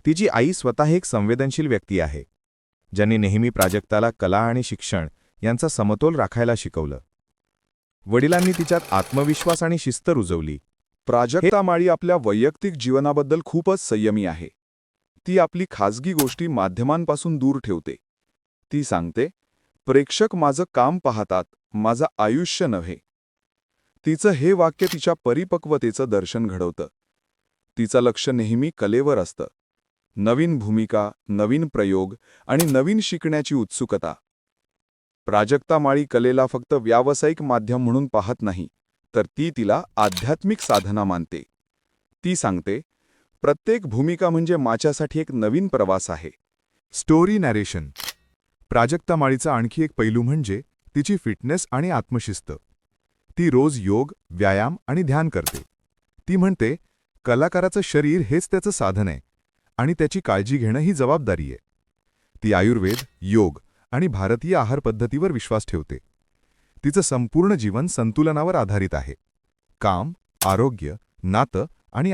तिची आई स्वतः एक संवेदनशील व्यक्ती आहे, ज्यांनी नेहमी प्राजक्ताला कला आणि शिक्षण यांचा समतोल राखायला शिकवलं. वडिलांनी तिच्यात आत्मविश्वास आणि शिस्त रुजवली. प्राजक्ता माळी आपल्या वैयक्तिक जीवनाबद्दल खूपच संयमी आहे. ती आपली खाजगी गोष्टी माध्यमांपासून दूर ठेवते. ती सांगते, प्रेक्षक माझं काम पाहतात, माझं आयुष्य नव्हे. तिचं हे वाक्य तिच्या परिपक्वतेचं दर्शन घडवतं. तिचं लक्ष नेहमी कलेवर असतं. नवीन भूमिका, नवीन प्रयोग आणि नवीन शिकण्याची उत्सुकता. प्राजक्ता माळी कलेला फक्त व्यावसायिक माध्यम म्हणून पाहत नाही, तर ती तिला आध्यात्मिक साधना मानते. ती सांगते, प्रत्येक भूमिका म्हणजे माझ्यासाठी एक नवीन प्रवास आहे. Story narration. प्राजक्ता माळीचा आणखी एक पैलू म्हणजे तिची फिटनेस आणि आत्मशिस्त. ती रोज योग, व्यायाम आणि ध्यान करते. ती म्हणते, कलाकाराचं शरीर हेच त्याचं साधन आहे आणि त्याची काळजी घेणं ही जबाबदारी आहे. ती आयुर्वेद, योग आणि भारतीय आहार पद्धतीवर विश्वास ठेवते. तिचं संपूर्ण जीवन संतुलनावर आधारित आहे. काम, आरोग्य, नातं आणि